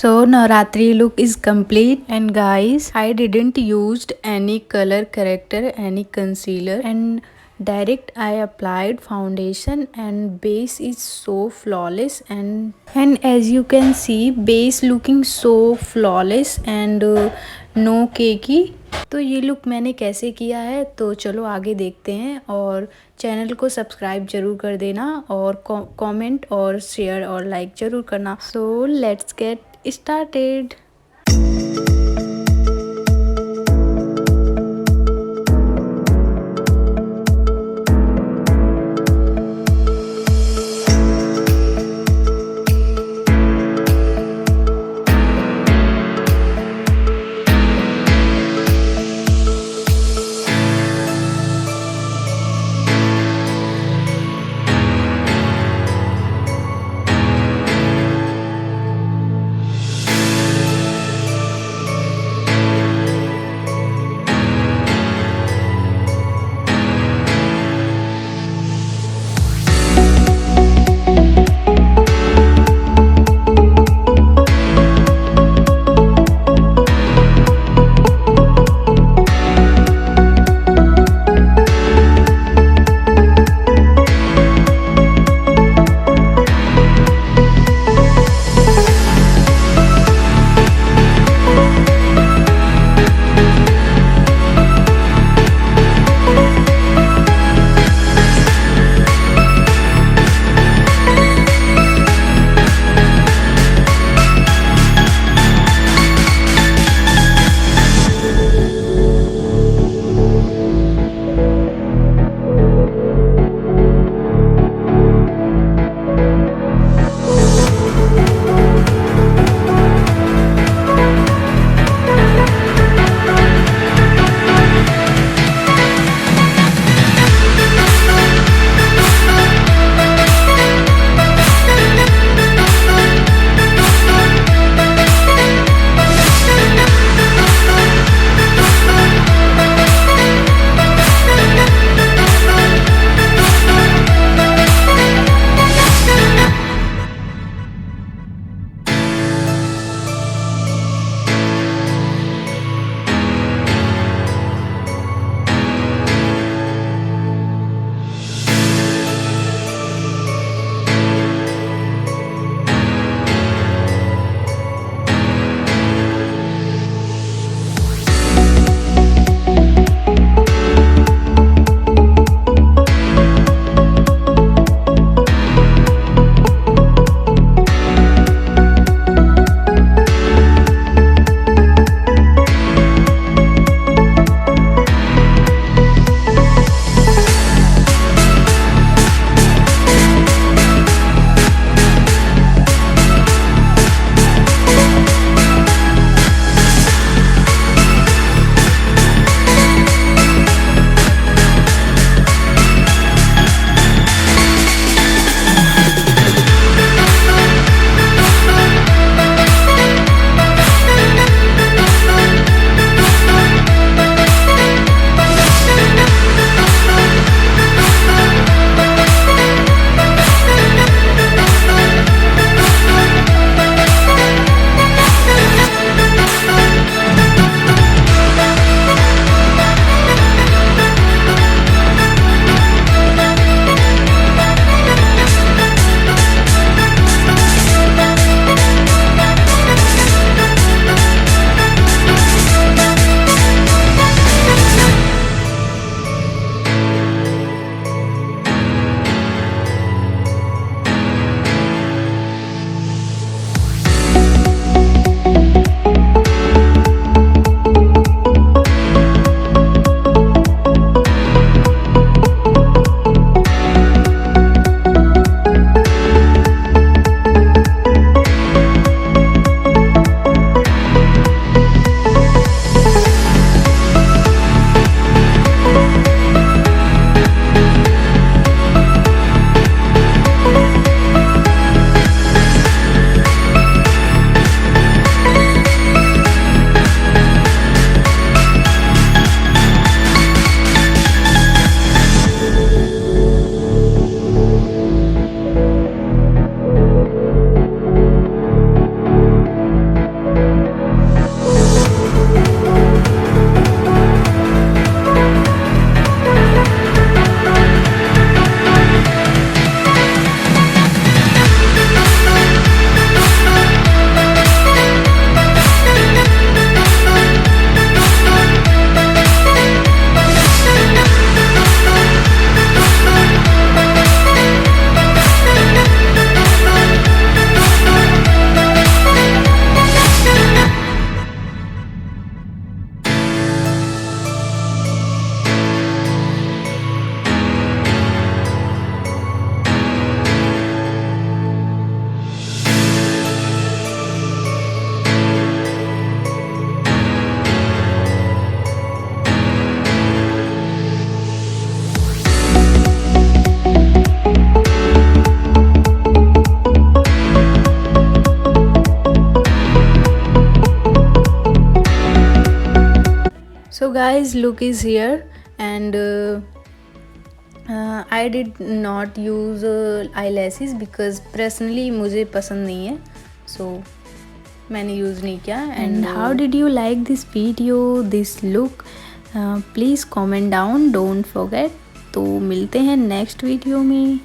So Navratri look is complete, and guys, I didn't used any color corrector, any concealer, and direct I applied foundation, and base is so flawless, and as you can see base looking so flawless and no cakey. तो ये look मैंने कैसे किया है तो चलो आगे देखते हैं, और चैनल को सब्सक्राइब जरूर कर देना और कमेंट और शेयर और लाइक जरूर करना। So let's get started. So guys, look is here, and I did not use eyelashes because personally मुझे पसंद नहीं है, so मैंने यूज़ नहीं किया. And how did you like this video, this look? Please comment down, don't forget. तो मिलते हैं नेक्स्ट वीडियो में.